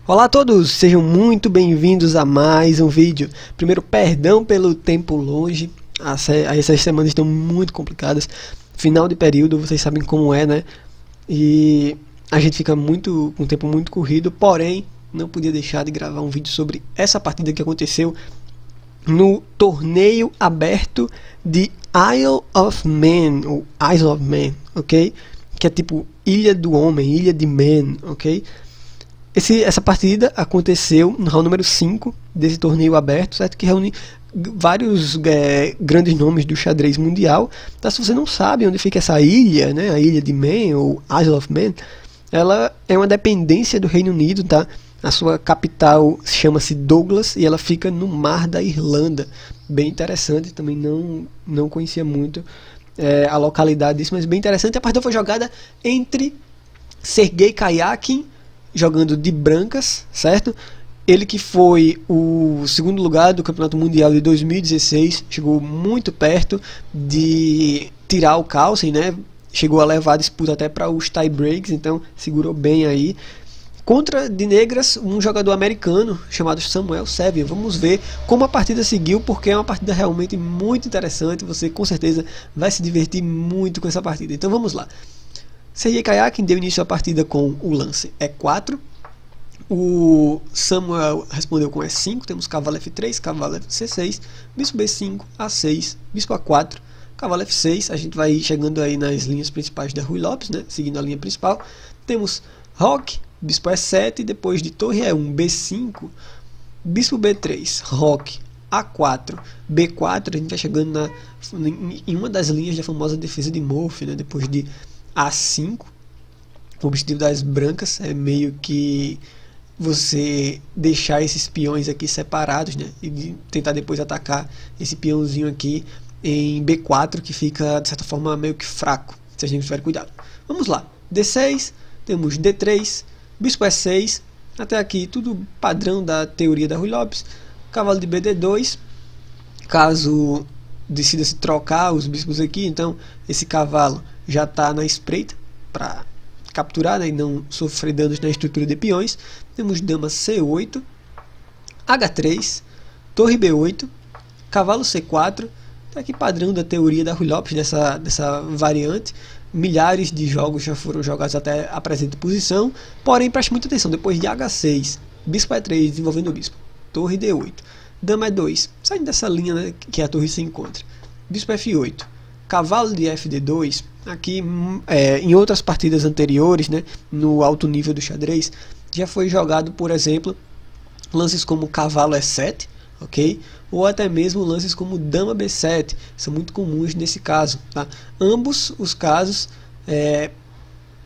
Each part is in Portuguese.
Olá a todos, sejam muito bem-vindos a mais um vídeo. Primeiro, perdão pelo tempo longe, essas semanas estão muito complicadas. Final de período, vocês sabem como é, né? E a gente fica com o tempo muito corrido, porém, não podia deixar de gravar um vídeo sobre essa partida que aconteceu no torneio aberto de Isle of Man, ou Isle of Man, ok? Que é tipo Ilha do Homem, Ilha de Man, ok? Essa partida aconteceu no round número 5 desse torneio aberto, certo? Que reúne vários grandes nomes do xadrez mundial. Tá? Se você não sabe onde fica essa ilha, né? A Ilha de Man, ou Isle of Man, ela é uma dependência do Reino Unido, tá? A sua capital chama-se Douglas e ela fica no mar da Irlanda. Bem interessante, também não conhecia muito a localidade disso, mas bem interessante. A partida foi jogada entre Sergei Karjakin, jogando de brancas, certo? Ele que foi o segundo lugar do Campeonato Mundial de 2016, chegou muito perto de tirar o Carlsen, né? Chegou a levar a disputa até para os tie breaks, então segurou bem aí. Contra de negras, um jogador americano chamado Samuel Sevian. Vamos ver como a partida seguiu, porque é uma partida realmente muito interessante. Você com certeza vai se divertir muito com essa partida. Então vamos lá. Sergei Karjakin deu início à partida com o lance E4. O Samuel respondeu com E5. Temos cavalo F3, cavalo C6, bispo B5, A6, bispo A4, cavalo F6. A gente vai chegando aí nas linhas principais da Ruy Lopes, né? Seguindo a linha principal. Temos roque, bispo E7, depois de torre E1, B5, bispo B3, roque, A4, B4. A gente vai chegando em uma das linhas da famosa defesa de Morphy, né? Depois de A5. O objetivo das brancas é meio que você deixar esses peões aqui separados, né? E tentar depois atacar esse peãozinho aqui em B4, que fica de certa forma meio que fraco, se a gente tiver cuidado. Vamos lá, D6, temos D3, bispo E6, até aqui tudo padrão da teoria da Ruy Lopes. Cavalo de BD2, caso decida se trocar os bispos aqui, então esse cavalo já está na espreita para capturar, né, e não sofrer danos na estrutura de peões. Temos dama C8, H3, torre B8, cavalo C4. Tá aqui padrão da teoria da Ruy Lopes dessa variante. Milhares de jogos já foram jogados até a presente posição, porém preste muita atenção. Depois de H6, bispo E3, desenvolvendo o bispo, torre D8, dama E2, saindo dessa linha, né, que a torre se encontra, bispo F8, cavalo de FD2. Aqui em outras partidas anteriores, né, no alto nível do xadrez, já foi jogado, por exemplo, lances como cavalo E7, ok? Ou até mesmo lances como dama B7, são muito comuns nesse caso, tá? Ambos os casos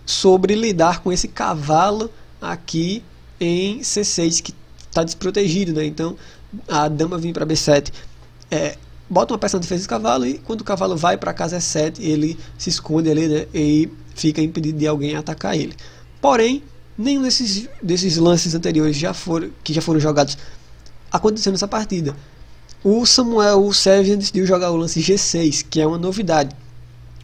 sobre lidar com esse cavalo aqui em C6 que está desprotegido, né? Então a dama vem para B7, bota uma peça na defesa do cavalo, e quando o cavalo vai para casa E7, ele se esconde ali, né, e fica impedido de alguém atacar ele. Porém, nenhum desses lances anteriores que já foram jogados aconteceu nessa partida. O Samuel Sevian decidiu jogar o lance G6, que é uma novidade.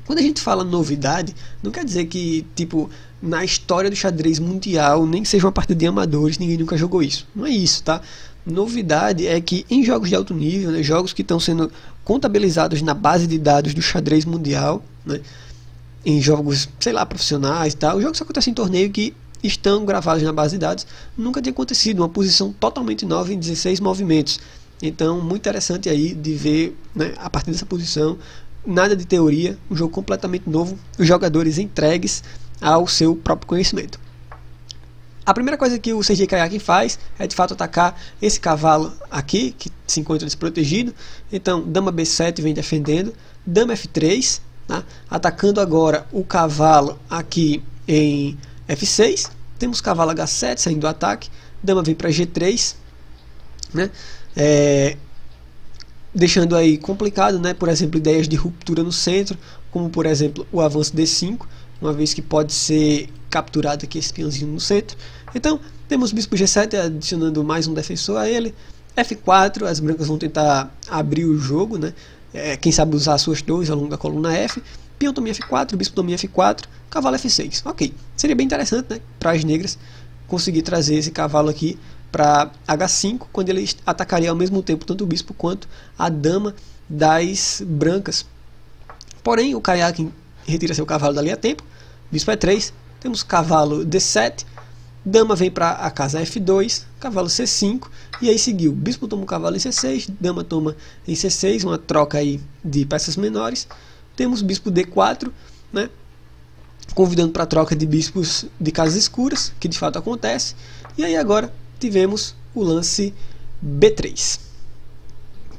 Quando a gente fala novidade, não quer dizer que, tipo, na história do xadrez mundial, nem que seja uma partida de amadores, ninguém nunca jogou isso. Não é isso, tá? Novidade é que em jogos de alto nível, né, jogos que estão sendo contabilizados na base de dados do xadrez mundial, né, em jogos, sei lá, profissionais e tal, jogos que acontecem em torneio que estão gravados na base de dados, nunca tinha acontecido uma posição totalmente nova em 16 movimentos. Então, muito interessante aí de ver, né, a partir dessa posição, nada de teoria, um jogo completamente novo, os jogadores entregues ao seu próprio conhecimento. A primeira coisa que o Sergei Karjakin faz é de fato atacar esse cavalo aqui, que se encontra desprotegido. Então, dama B7 vem defendendo, dama F3, tá? Atacando agora o cavalo aqui em F6. Temos cavalo H7 saindo do ataque, dama vem para G3, né? Deixando aí complicado, né? Por exemplo, ideias de ruptura no centro, como por exemplo o avanço D5, uma vez que pode ser capturado aqui esse peãozinho no centro. Então temos bispo G7 adicionando mais um defensor a ele, F4, as brancas vão tentar abrir o jogo, né? Quem sabe usar suas torres ao longo da coluna F, peão toma F4, bispo toma F4, cavalo F6, ok, seria bem interessante, né, para as negras conseguir trazer esse cavalo aqui para H5, quando ele atacaria ao mesmo tempo tanto o bispo quanto a dama das brancas. Porém, o Karjakin retira seu cavalo dali a tempo, bispo E3, temos cavalo D7, dama vem para a casa F2, cavalo C5, e aí seguiu, bispo toma o cavalo em C6, dama toma em C6, uma troca aí de peças menores. Temos bispo D4, né, convidando para a troca de bispos de casas escuras, que de fato acontece. E aí agora tivemos o lance B3.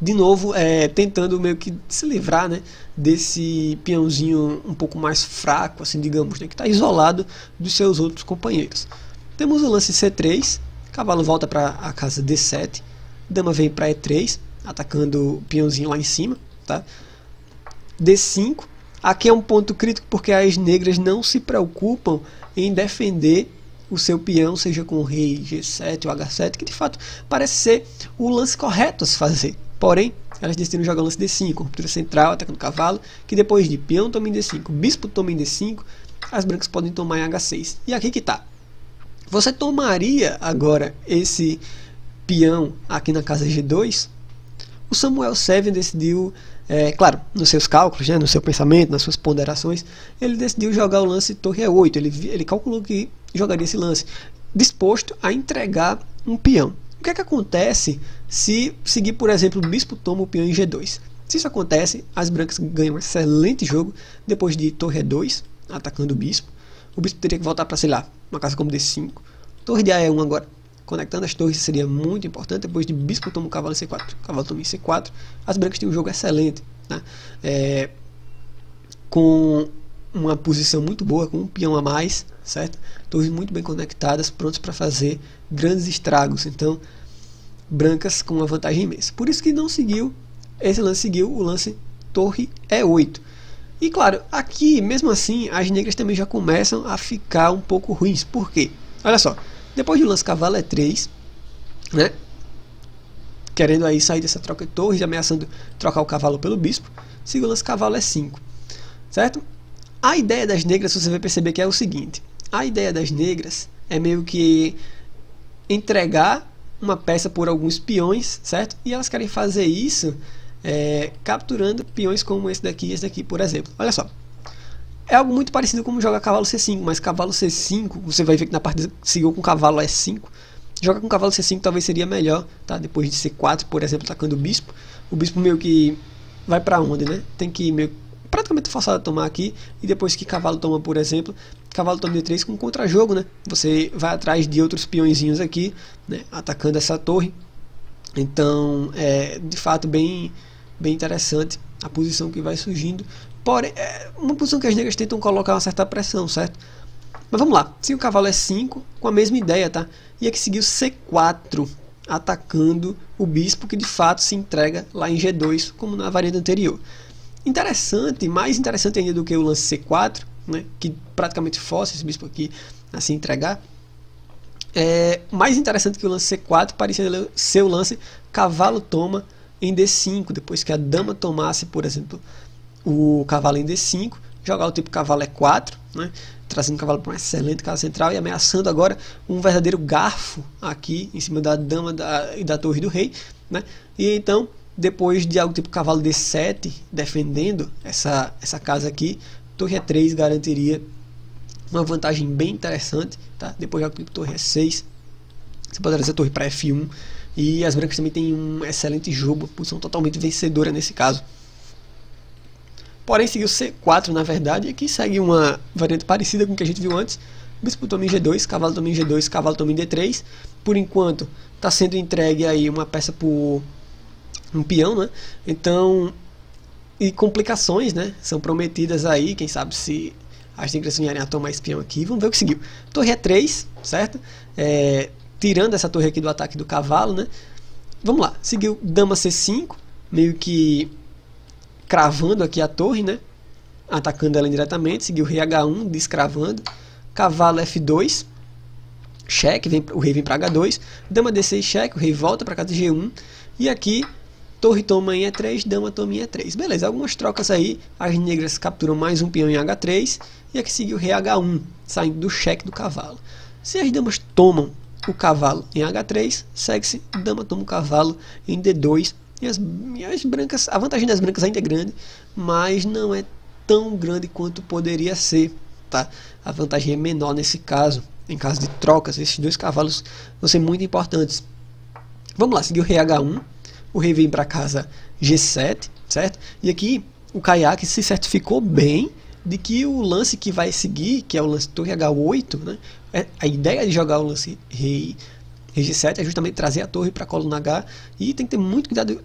De novo, tentando meio que se livrar, né, desse peãozinho um pouco mais fraco, assim, digamos, né, que está isolado dos seus outros companheiros. Temos o lance C3, cavalo volta para a casa D7, dama vem para E3, atacando o peãozinho lá em cima, tá? D5, aqui é um ponto crítico porque as negras não se preocupam em defender o seu peão, seja com o rei G7 ou H7, que de fato parece ser o lance correto a se fazer. Porém, elas decidem jogar o lance D5, ruptura central, atacando o cavalo, que depois de peão toma em D5, bispo toma em D5, as brancas podem tomar em H6. E aqui que tá. Você tomaria agora esse peão aqui na casa G2? O Samuel Sevian decidiu, nos seus cálculos, né, no seu pensamento, nas suas ponderações, ele decidiu jogar o lance torre E8. Ele calculou que jogaria esse lance, disposto a entregar um peão. O que é que acontece se seguir, por exemplo, o bispo toma o peão em G2? Se isso acontece, as brancas ganham um excelente jogo depois de torre E2, atacando o bispo. O bispo teria que voltar para, sei lá, uma casa como D5. Torre de A1 agora, conectando as torres, seria muito importante. Depois de bispo toma o cavalo em C4, cavalo toma em C4. As brancas têm um jogo excelente, né? Com uma posição muito boa, com um peão a mais, certo? Torres muito bem conectadas, prontas para fazer grandes estragos. Então, brancas com uma vantagem imensa. Por isso que não seguiu esse lance, seguiu o lance torre E8. E claro, aqui, mesmo assim, as negras também já começam a ficar um pouco ruins. Por quê? Olha só, depois do lance cavalo E3, né, querendo aí sair dessa troca de torres, ameaçando trocar o cavalo pelo bispo, siga o lance cavalo E5, certo? A ideia das negras, você vai perceber que é o seguinte: a ideia das negras é meio que entregar uma peça por alguns peões, certo? E elas querem fazer isso capturando peões como esse daqui, por exemplo. Olha só, é algo muito parecido como jogar cavalo C5, mas cavalo C5, você vai ver que na partida seguiu com cavalo E5. Jogar com cavalo C5 talvez seria melhor, tá? Depois de C4, por exemplo, atacando o bispo meio que vai para onde, né? Tem que meio praticamente forçado a tomar aqui, e depois que cavalo toma, por exemplo, cavalo toma D3 com contra-jogo, né? Você vai atrás de outros peõezinhos aqui, né, atacando essa torre. Então, de fato bem interessante a posição que vai surgindo. Porém, é uma posição que as negras tentam colocar uma certa pressão, certo? Mas vamos lá, se o cavalo é 5, com a mesma ideia, tá? E aqui seguiu C4, atacando o bispo, que de fato se entrega lá em G2, como na variante anterior. Interessante, mais interessante ainda do que o lance C4, né, que praticamente força esse bispo aqui a se entregar. Mais interessante que o lance C4 parecia ser o lance cavalo toma em D5, depois que a dama tomasse, por exemplo, o cavalo em D5, jogar o tipo cavalo E4, né, trazendo o cavalo para uma excelente casa central e ameaçando agora um verdadeiro garfo aqui em cima da dama e da torre do rei, né? E então, depois de algo tipo cavalo D7 defendendo essa casa aqui, torre E3 garantiria uma vantagem bem interessante, tá? Depois de algo tipo torre E6, você pode trazer a torre para F1, e as brancas também têm um excelente jogo, posição totalmente vencedora nesse caso. Porém, seguiu C4 na verdade, e aqui segue uma variante parecida com o que a gente viu antes. Bispo toma em G2, cavalo toma em G2, cavalo toma em D3. Por enquanto, está sendo entregue aí uma peça por um peão, né? Então, e complicações, né, são prometidas aí, quem sabe se as negras vierem a tomar esse peão aqui. Vamos ver o que seguiu. Torre E3, certo? Tirando essa torre aqui do ataque do cavalo, né? Vamos lá, seguiu dama C5, meio que cravando aqui a torre, né? Atacando ela indiretamente. Seguiu rei H1, descravando. Cavalo F2, cheque, o rei vem para H2. Dama D6, cheque, o rei volta para casa G1. E aqui, torre toma em E3, dama toma em E3. Beleza, algumas trocas aí. As negras capturam mais um peão em H3. E aqui seguiu rei H1, saindo do cheque do cavalo. Se as damas tomam o cavalo em H3, segue-se, dama toma o cavalo em D2, e as brancas, a vantagem das brancas ainda é grande, mas não é tão grande quanto poderia ser, tá? A vantagem é menor nesse caso, em caso de trocas. Esses dois cavalos vão ser muito importantes. Vamos lá, seguir o rei H1, o rei vem para casa G7, certo? E aqui o Kayak se certificou bem de que o lance que vai seguir, que é o lance torre H8, né? A ideia de jogar o lance rei G7 é justamente trazer a torre para a coluna H, e tem que ter muito cuidado,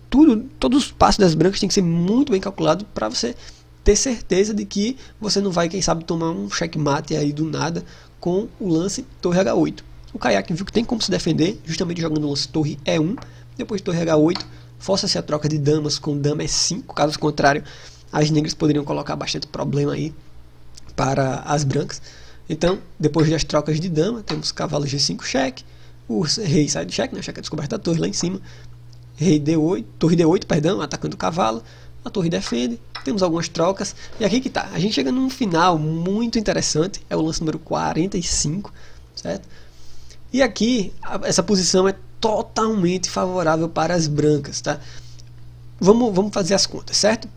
todos os passos das brancas tem que ser muito bem calculado para você ter certeza de que você não vai, quem sabe, tomar um checkmate aí do nada com o lance torre H8. O Kayak viu que tem como se defender, justamente jogando o lance torre E1, depois torre H8, força-se a troca de damas com dama E5, caso contrário, as negras poderiam colocar bastante problema aí para as brancas. Então, depois das trocas de dama, temos cavalo G5 cheque, o rei sai de cheque, né? Cheque é descoberta da torre lá em cima, rei D8, torre D8, perdão, atacando o cavalo, a torre defende, temos algumas trocas, e aqui que tá, a gente chega num final muito interessante, é o lance número 45, certo? E aqui, essa posição é totalmente favorável para as brancas, tá? Vamos fazer as contas, certo?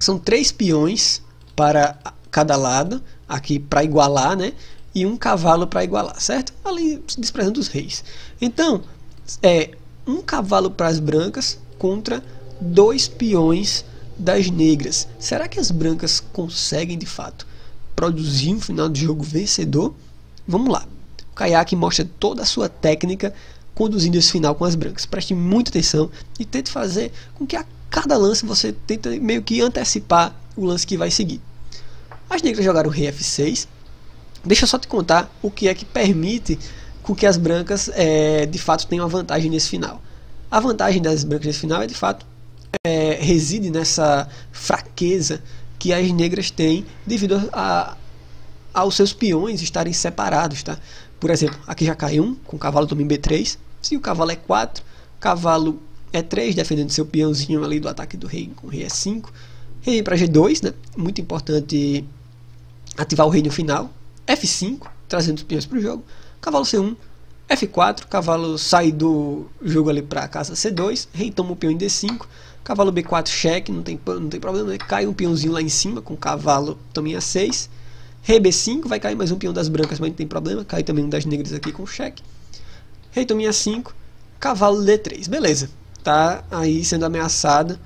São 3 peões para cada lado, aqui para igualar, né? E um cavalo para igualar, certo? Além desprezando os reis. Então, é um cavalo para as brancas contra 2 peões das negras. Será que as brancas conseguem, de fato, produzir um final de jogo vencedor? Vamos lá. O Kayak mostra toda a sua técnica conduzindo esse final com as brancas. Preste muita atenção e tente fazer com que a cada lance você tente meio que antecipar o lance que vai seguir. As negras jogaram rei F6. Deixa eu só te contar o que é que permite com que as brancas de fato tenham a vantagem nesse final. A vantagem das brancas nesse final de fato reside nessa fraqueza que as negras têm devido aos seus peões estarem separados, tá? Por exemplo, aqui já cai um, com o cavalo toma em B3, se o cavalo é 4, cavalo E3, defendendo seu peãozinho ali do ataque do rei com o rei E5, rei para G2, né? Muito importante ativar o rei no final, F5, trazendo os peões para o jogo, cavalo C1, F4, cavalo sai do jogo ali para a casa C2, rei toma o peão em D5, cavalo B4 cheque, não tem problema, né? Cai um peãozinho lá em cima com o cavalo também A6, rei B5, vai cair mais um peão das brancas, mas não tem problema, cai também um das negras aqui com cheque, rei toma em A5, cavalo D3, beleza, tá aí sendo ameaçado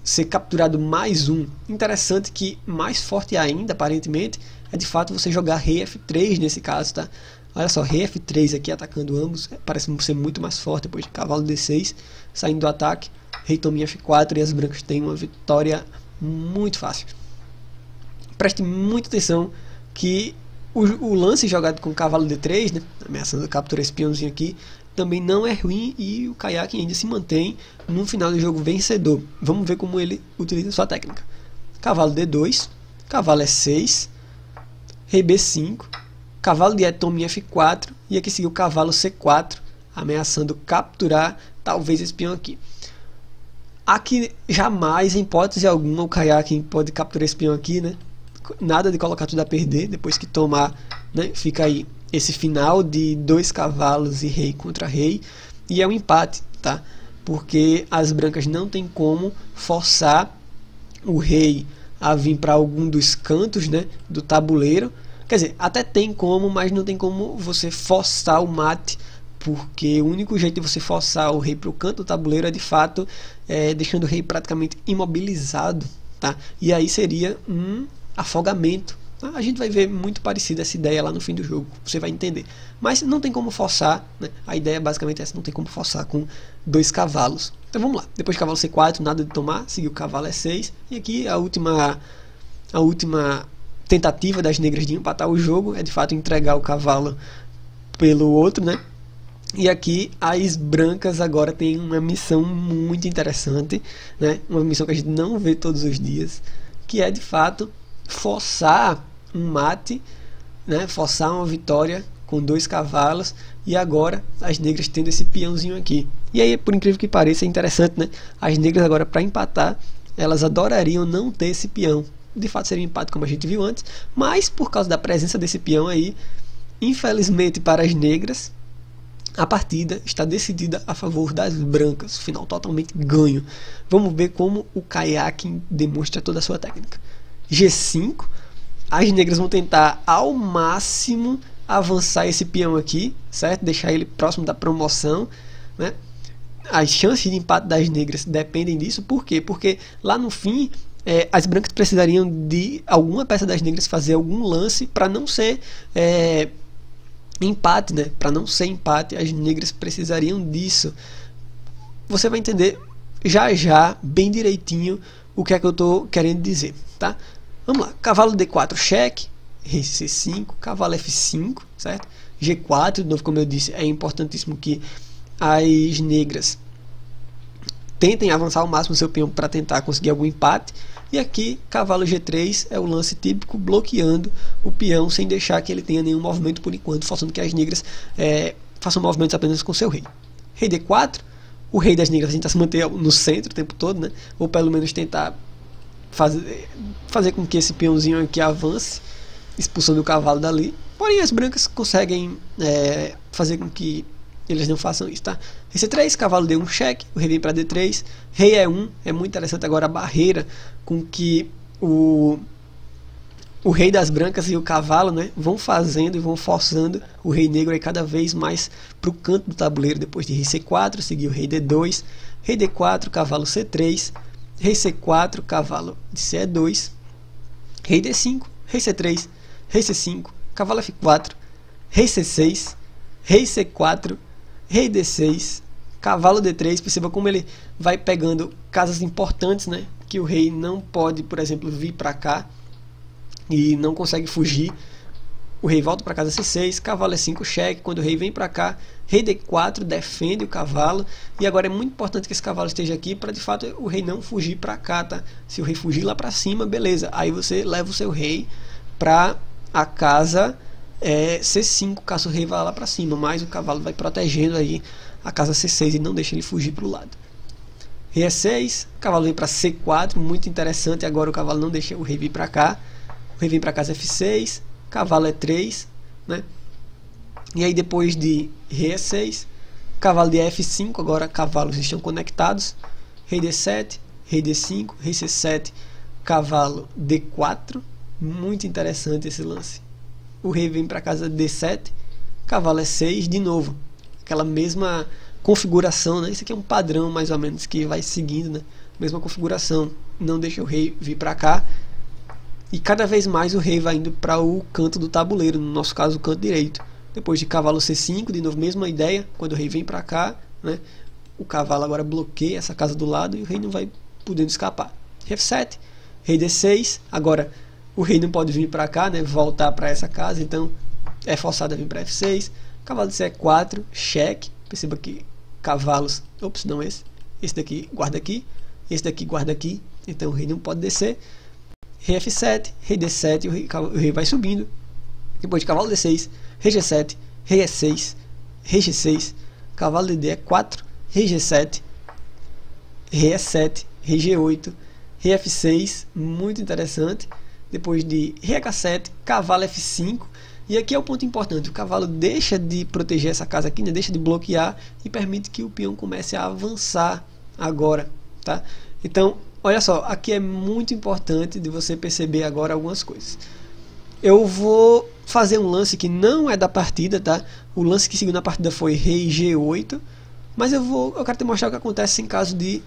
ser capturado mais um. Interessante que mais forte ainda, aparentemente, é de fato você jogar rei F3 nesse caso, tá? Olha só, rei F3 aqui atacando ambos, parece ser muito mais forte depois de cavalo D6 saindo do ataque, rei toma em F4 e as brancas têm uma vitória muito fácil. Preste muita atenção que o lance jogado com cavalo D3, né, ameaçando capturar esse peãozinho aqui, também não é ruim e o Kayak ainda se mantém no final do jogo vencedor. Vamos ver como ele utiliza sua técnica. Cavalo D2, cavalo E6, rei B5, cavalo de E toma em F4 e aqui seguiu o cavalo C4, ameaçando capturar talvez esse peão aqui. Aqui jamais, em hipótese alguma, o Kayak pode capturar esse peão aqui, né? Nada de colocar tudo a perder, depois que tomar, né? Fica aí esse final de 2 cavalos e rei contra rei, e é um empate, tá? Porque as brancas não tem como forçar o rei a vir para algum dos cantos, né, do tabuleiro. Quer dizer, até tem como, mas não tem como você forçar o mate, porque o único jeito de você forçar o rei para o canto do tabuleiro é de fato deixando o rei praticamente imobilizado, tá? E aí seria um afogamento. A gente vai ver muito parecida essa ideia lá no fim do jogo, você vai entender. Mas não tem como forçar, né? A ideia basicamente é essa, não tem como forçar com 2 cavalos. Então vamos lá, depois de cavalo C4, nada de tomar, seguiu o cavalo E6. E aqui a última tentativa das negras de empatar o jogo é de fato entregar o cavalo pelo outro, né? E aqui as brancas agora têm uma missão muito interessante, né? Uma missão que a gente não vê todos os dias, que é de fato forçar um mate, né? Forçar uma vitória com 2 cavalos, e agora as negras tendo esse peãozinho aqui. E aí, por incrível que pareça, é interessante, né? As negras agora, para empatar, elas adorariam não ter esse peão. De fato seria um empate como a gente viu antes, mas por causa da presença desse peão aí, Infelizmente para as negras, a partida está decidida a favor das brancas. Final totalmente ganho. Vamos ver como o Kayaking demonstra toda a sua técnica. G5. As negras vão tentar ao máximo avançar esse peão aqui, certo? Deixar ele próximo da promoção, né? As chances de empate das negras dependem disso. Por quê? Porque lá no fim as brancas precisariam de alguma peça das negras fazer algum lance para não ser empate, né? Para não ser empate, as negras precisariam disso. Você vai entender já já, bem direitinho, o que é que eu estou querendo dizer, tá? Vamos lá, cavalo D4 cheque, rei C5, cavalo F5, certo? G4, de novo, como eu disse, é importantíssimo que as negras tentem avançar ao máximo o seu peão para tentar conseguir algum empate. E aqui, cavalo G3 é o lance típico, bloqueando o peão sem deixar que ele tenha nenhum movimento por enquanto, forçando que as negras façam movimentos apenas com seu rei. Rei D4, o rei das negras tenta se manter no centro o tempo todo, né? Ou pelo menos tentar fazer com que esse peãozinho aqui avance, expulsando o cavalo dali. Porém, as brancas conseguem fazer com que eles não façam isso, tá? Rei C3, cavalo D1 cheque, o rei vem para D3, rei E1, é muito interessante agora a barreira com que o rei das brancas e o cavalo, né, vão fazendo e vão forçando o rei negro aí cada vez mais para o canto do tabuleiro. Depois de rei C4, seguir o rei D2, rei D4, cavalo C3, rei C4, cavalo de CE2, rei D5, rei C3, rei C5, cavalo F4, rei C6, rei C4, rei D6, cavalo D3. Perceba como ele vai pegando casas importantes, né, que o rei não pode, por exemplo, vir para cá e não consegue fugir. O rei volta para casa C6, cavalo E5 cheque. Quando o rei vem para cá, rei D4 defende o cavalo. E agora é muito importante que esse cavalo esteja aqui para de fato o rei não fugir para cá, tá? Se o rei fugir lá para cima, beleza, aí você leva o seu rei para a casa C5, caso o rei vá lá para cima, mas o cavalo vai protegendo aí a casa C6 e não deixa ele fugir para o lado. Rei E6, o cavalo vem para C4, muito interessante. Agora o cavalo não deixa o rei vir para cá. O rei vem para casa F6, cavalo E3, né? E aí depois de rei E6, cavalo de F5, agora cavalos estão conectados. Rei D7, rei D5, rei C7, cavalo D4, muito interessante esse lance. O rei vem para casa D7, cavalo E6, de novo, aquela mesma configuração, né? Isso aqui é um padrão mais ou menos que vai seguindo, né? Mesma configuração, não deixa o rei vir para cá. E cada vez mais o rei vai indo para o canto do tabuleiro, no nosso caso o canto direito. Depois de cavalo C5, de novo, mesma ideia, quando o rei vem para cá, né, o cavalo agora bloqueia essa casa do lado e o rei não vai podendo escapar. Rei F7, rei D6, agora o rei não pode vir para cá, né, voltar para essa casa, então é forçado a vir para F6, cavalo de C4, cheque. Perceba que cavalos, ops, não esse daqui guarda aqui, esse daqui guarda aqui, então o rei não pode descer. Rei F7, rei D7, o rei vai subindo. Depois de cavalo D6, rei G7, rei E6, rei G6, cavalo de D4, rei G7, rei E7, rei G8, rei F6, muito interessante. Depois de rei H7, cavalo F5. E aqui é o ponto importante, o cavalo deixa de proteger essa casa aqui, né? Deixa de bloquear e permite que o peão comece a avançar agora, tá? Então, olha só, aqui é muito importante de você perceber agora algumas coisas. Eu vou fazer um lance que não é da partida, tá? O lance que seguiu na partida foi rei G8, mas eu quero te mostrar o que acontece em caso de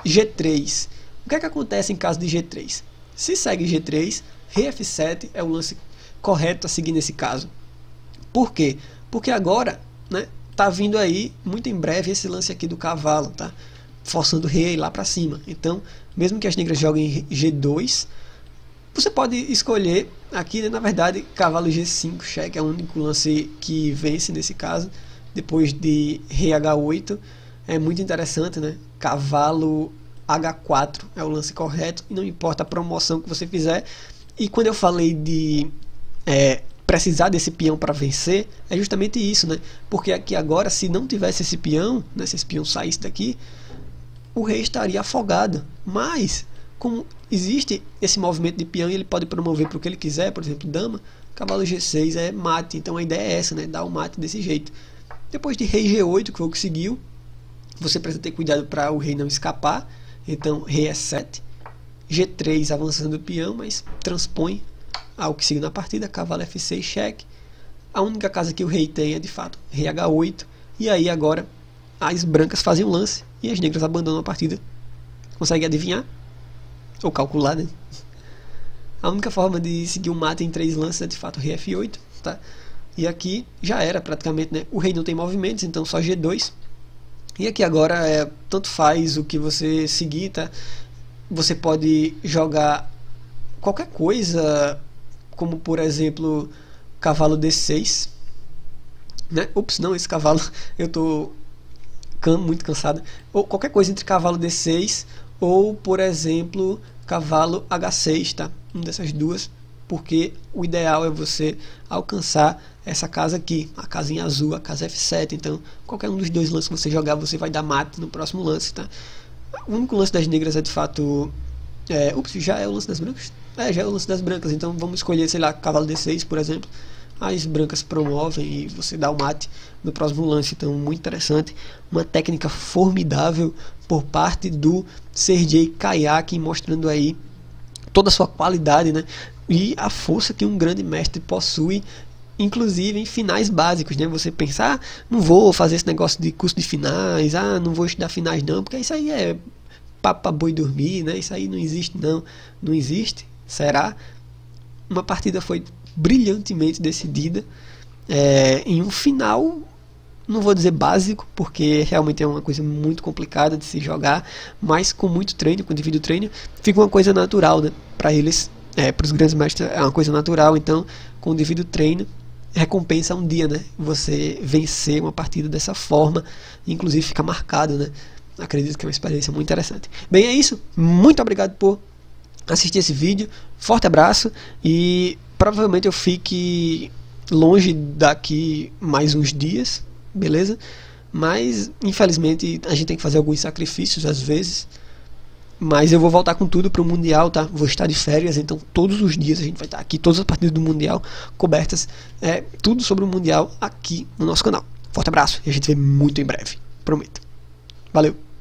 G3. O que é que acontece em caso de G3? Se segue G3, rei F7 é o lance correto a seguir nesse caso. Por quê? Porque agora, né, tá vindo aí muito em breve esse lance aqui do cavalo, tá? Forçando o rei lá para cima. Então, mesmo que as negras joguem G2, você pode escolher aqui, né, na verdade, cavalo G5 cheque é o único lance que vence nesse caso. Depois de rei H8, é muito interessante, né? Cavalo H4 é o lance correto e não importa a promoção que você fizer. E quando eu falei de precisar desse peão para vencer, é justamente isso, né? Porque aqui agora, se não tivesse esse peão, né, se esse peão saísse daqui, o rei estaria afogado. Mas, como existe esse movimento de peão e ele pode promover para o que ele quiser, por exemplo, dama, cavalo G6 é mate, então a ideia é essa, né? Dar o mate desse jeito. Depois de rei G8, que foi o que seguiu, você precisa ter cuidado para o rei não escapar, então rei E7, G3 avançando o peão, mas transpõe ao que seguiu na partida, cavalo F6, cheque. A única casa que o rei tem é de fato rei H8, e aí agora as brancas fazem um lance e as negras abandonam a partida. Consegue adivinhar? Ou calcular, né? A única forma de seguir um mate em 3 lances é de fato rei F8, tá? E aqui já era praticamente, né? O rei não tem movimentos, então só G2. E aqui agora tanto faz o que você seguir, tá? Você pode jogar qualquer coisa, como por exemplo cavalo D6, né? Ups, não, esse cavalo eu tô muito cansado. Ou qualquer coisa entre cavalo D6 ou por exemplo cavalo H6, tá? Uma dessas duas, porque o ideal é você alcançar essa casa aqui, a casinha azul, a casa F7. Então qualquer um dos dois lances que você jogar, você vai dar mate no próximo lance, tá? O único lance das negras é de fato ups, já é o lance das brancas? Já é o lance das brancas, então vamos escolher, sei lá, cavalo D6, por exemplo. As brancas promovem e você dá o mate no próximo lance. Então, muito interessante. Uma técnica formidável por parte do Sergei Kaiakin, mostrando aí toda a sua qualidade, né? E a força que um grande mestre possui, inclusive em finais básicos, né? Você pensar, não vou fazer esse negócio de curso de finais, não vou estudar finais não, porque isso aí é papo pra boi dormir, né? Isso aí não existe não. Não existe? Será? Uma partida foi brilhantemente decidida em um final, não vou dizer básico, porque realmente é uma coisa muito complicada de se jogar, mas com muito treino, com devido treino, fica uma coisa natural, né? Para eles, para os grandes mestres é uma coisa natural, então com devido treino recompensa um dia, né? Você vencer uma partida dessa forma, inclusive fica marcado, né? Acredito que é uma experiência muito interessante. Bem, é isso. Muito obrigado por assistir esse vídeo. Forte abraço e provavelmente eu fique longe daqui mais uns dias, beleza? Mas infelizmente a gente tem que fazer alguns sacrifícios às vezes. Mas eu vou voltar com tudo para o Mundial, tá? Vou estar de férias, então todos os dias a gente vai estar aqui, todas as partidas do Mundial cobertas, tudo sobre o Mundial aqui no nosso canal. Forte abraço e a gente vê muito em breve, prometo. Valeu!